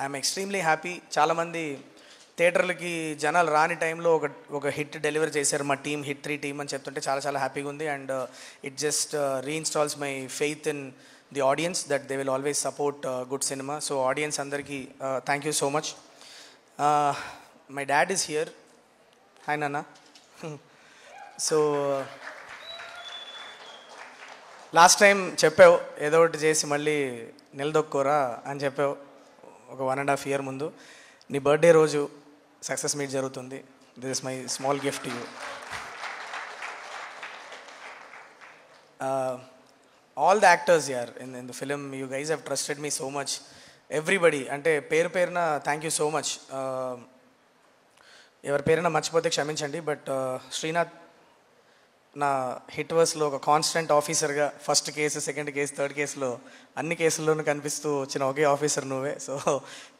I'm extremely happy. చాలామంది థియేటర్లకి జనాలు రాని టైంలో ఒక హిట్ డెలివర్ చేశారు మా టీమ్, హిట్ 3 టీమ్ అని చెప్తుంటే చాలా చాలా హ్యాపీగా ఉంది. And it just reinstalls my faith in the audience that they will always support good cinema. So audience అందరికీ thank you so much. My dad is here. Hi నాన్న. సో లాస్ట్ టైం చెప్పావు ఏదో ఒకటి చేసి మళ్ళీ నిలదొక్కోరా అని చెప్పావు ఒక 1.5 year ముందు. నీ బర్త్డే రోజు సక్సెస్ మీట్ జరుగుతుంది. This is my small gift you. All the actors are in the film, you guys have trusted me so much. Everybody అంటే పేరు పేరున థ్యాంక్ యూ సో మచ్. ఎవరి పేరైనా మర్చిపోతే క్షమించండి. బట్ శ్రీనాథ్ నా హిట్ వర్స్లో ఒక కాన్స్టెంట్ ఆఫీసర్గా first case, second case, third కేసులో అన్ని కేసుల్లోనూ కనిపిస్తూ వచ్చిన ఒకే ఆఫీసర్ నువ్వే. So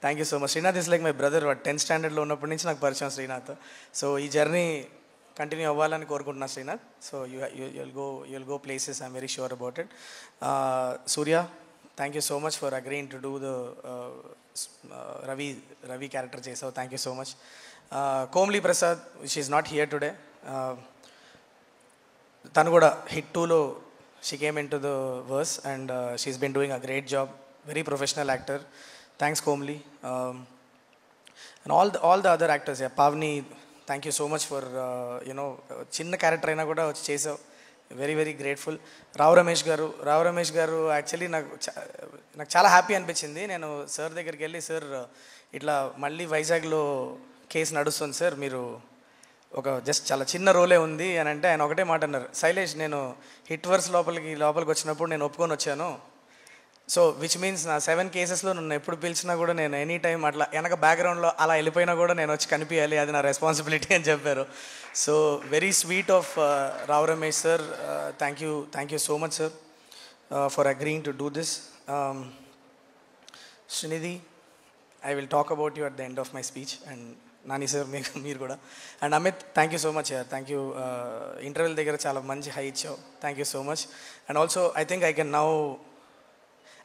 thank you so much. Srinath is like my brother. 10th standardలో ఉన్నప్పటి నుంచి నాకు పరిచయం శ్రీనాథ్. సో ఈ జర్నీ కంటిన్యూ అవ్వాలని కోరుకుంటున్నా Srinath. So you'll go places, I'm very sure about it. Surya, thank you so much for agreeing to do the Ravi character చేసావు. Thank you so much. Komalee Prasad, she is not here today. తను కూడా hit 2లో she came in to the verse and she's been doing a great job. Very professional actor. Thanks Komalee. And all the other actors. Pavani, thank you so much for you know చిన్న క్యారెక్టర్ అయినా కూడా వచ్చి చేసావు. Very very grateful. Rao Ramesh గారు actually నాకు చాలా happy అనిపించింది. నేను సార్ దగ్గరికి వెళ్ళి, సార్ ఇట్లా మళ్ళీ వైజాగ్లో కేసు నడుస్తుంది సార్, మీరు ఒక జస్ట్ చాలా చిన్న రోలే ఉంది అని అంటే ఆయన ఒకటే మాట అన్నారు, శైలేష్ నేను హిట్ వర్స్ లోపలికి వచ్చినప్పుడు నేను ఒప్పుకొని వచ్చాను. సో విచ్ మీన్స్ నా 7 కేసెస్లో నన్ను ఎప్పుడు పిలిచినా కూడా నేను ఎనీ టైం అట్లా వెనక బ్యాక్గ్రౌండ్లో అలా వెళ్ళిపోయినా కూడా నేను వచ్చి కనిపించాలి, అది నా రెస్పాన్సిబిలిటీ అని చెప్పారు. So very sweet of Rao Ramesh sir. Thank you so much sir for agreeing to do this. Srinidhi, I will talk about you at the end of my speech. And Nani sir మీరు కూడా. And Amit, thank you so much యార్. Thank you. ఇంటర్వ్యూల దగ్గర చాలా మంచి high ఇచ్చావు. Thank you so much. And also I think I can now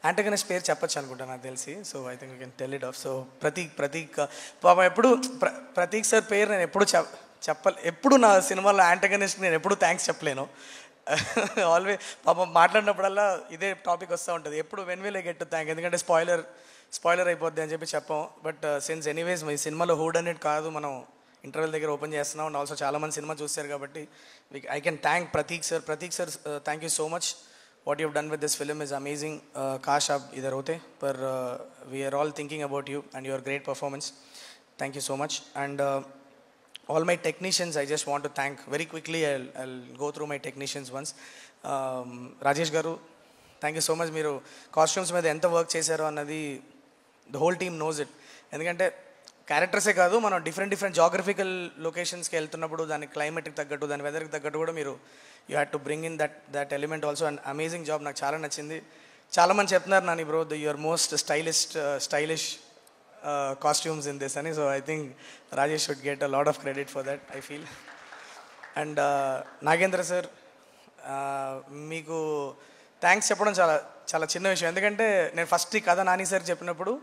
antagonist పేరు చెప్పచ్చు అనుకుంటా నాకు తెలిసి. So I think you can tell it of. So Prateek పాపం ఎప్పుడు ప్రతీక్ సార్ పేరు నేను ఎప్పుడు ఎప్పుడు నా సినిమాలో యాంటగనిస్ట్ నేను ఎప్పుడు థ్యాంక్స్ చెప్పలేను. ఆల్వేస్ పాపం మాట్లాడినప్పుడల్లా ఇదే టాపిక్ వస్తూ ఉంటుంది. ఎప్పుడు when will I get to thank, ఎందుకంటే స్పాయిలర్ అయిపోద్ది అని చెప్పి చెప్పాం. బట్ సిన్స్ ఎనీవేస్ ఈ సినిమాలో హూడ్ అనేది కాదు, మనం ఇంటర్వెల్ దగ్గర ఓపెన్ చేస్తున్నాం. అండ్ ఆల్సో చాలామంది సినిమా చూస్తారు కాబట్టి I can thank Prateek sir. Thank you so much. What you've done with this film is amazing. काश आप इधर होते, पर we are all thinking about you and your great performance. Thank you so much. And all my technicians, I just want to thank very quickly. I'll go through my technicians once. Rajesh garu, thank you so much. మీరు costumes మీద ఎంత work చేశారో అన్నది the whole team knows it. ఎందుకంటే క్యారెక్టర్సే కాదు, మనం different geographical లొకేషన్స్కి వెళ్తున్నప్పుడు దాని క్లైమేట్కి తగ్గట్టు, దాని వెదర్కి తగ్గట్టు కూడా మీరు you had to bring in that element also. And amazing job, నాకు చాలా నచ్చింది. చాలామంది చెప్తున్నారు Nani bro your most stylish costumes in this అని. So I think Rajesh should get a lot of credit for that, I feel. And Nagendra sir, మీకు thanks చెప్పడం చాలా చాలా చిన్న విషయం. ఎందుకంటే నేను ఫస్ట్ ఈ కథ నాని సార్ చెప్పినప్పుడు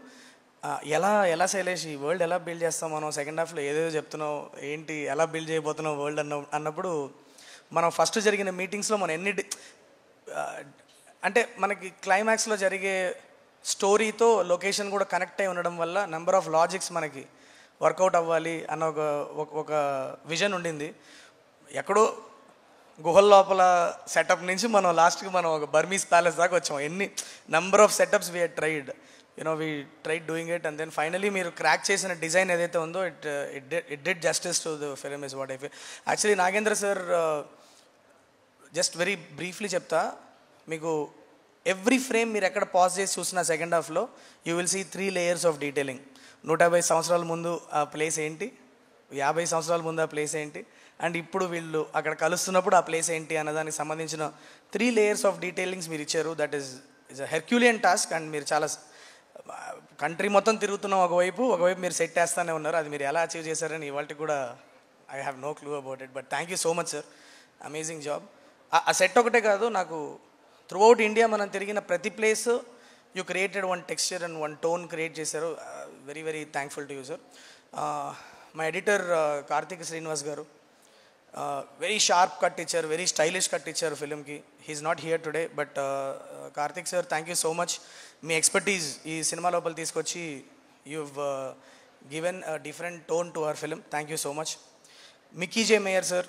ఎలా శైలేష్ ఈ వరల్డ్ ఎలా బిల్డ్ చేస్తాం మనం, సెకండ్ హాఫ్లో ఏదేదో చెప్తున్నావు ఏంటి, ఎలా బిల్డ్ చేయబోతున్నావు వరల్డ్ అన్నప్పుడు మనం ఫస్ట్ జరిగిన మీటింగ్స్లో మనం అంటే మనకి క్లైమాక్స్లో జరిగే స్టోరీతో లొకేషన్ కూడా కనెక్ట్ అయి ఉండడం వల్ల నెంబర్ ఆఫ్ లాజిక్స్ మనకి వర్కౌట్ అవ్వాలి అన్న ఒక విజన్ ఉండింది. ఎక్కడో గుహల లోపల సెటప్ నుంచి మనం లాస్ట్కి మనం ఒక బర్మీస్ ప్యాలెస్ దాకా వచ్చాం. ఎన్ని number of setups we tried, we tried doing it. And then finally మీరు క్రాక్ చేసిన డిజైన్ ఏదైతే ఉందో it did justice to the film is what I feel. Actually Nagendra sir, just very briefly చెప్తా మీకు, every frame మీరు ఎక్కడ pause చేసి చూసిన సెకండ్ హాఫ్లో you will see 3 layers of detailing. 150 సంవత్సరాల ముందు ఆ ప్లేస్ ఏంటి, 50 సంవత్సరాల ముందు ఆ ప్లేస్ ఏంటి, అండ్ ఇప్పుడు వీళ్ళు అక్కడ కలుస్తున్నప్పుడు ఆ ప్లేస్ ఏంటి అన్నదానికి సంబంధించిన 3 layers ఆఫ్ డీటెయిలింగ్స్ మీరు ఇచ్చారు. That is a herculean task. And మీరు చాలా కంట్రీ మొత్తం తిరుగుతున్నాం, ఒకవైపు మీరు సెట్ వేస్తూనే ఉన్నారు. అది మీరు ఎలా అచీవ్ చేశారని ఇవాళకి కూడా I have no clue about it. But thank you so much sir, amazing job. ఆ సెట్ ఒకటే కాదు, నాకు త్రూఅవుట్ ఇండియా మనం తిరిగిన ప్రతి place you created one texture and one tone create చేశారు. Very very thankful to you sir. మా editor Karthik Srinivas garu very sharp cut ఇచ్చారు, వెరీ స్టైలిష్ కట్ ఇచ్చారు ఫిలింకి. He is not here today, but Karthik sir thank you so much. Me expertise ఈ cinema లోపల తీసుకొచ్చి you've given a different tone to our film. Thank you so much. Mickey J. Mayer sir,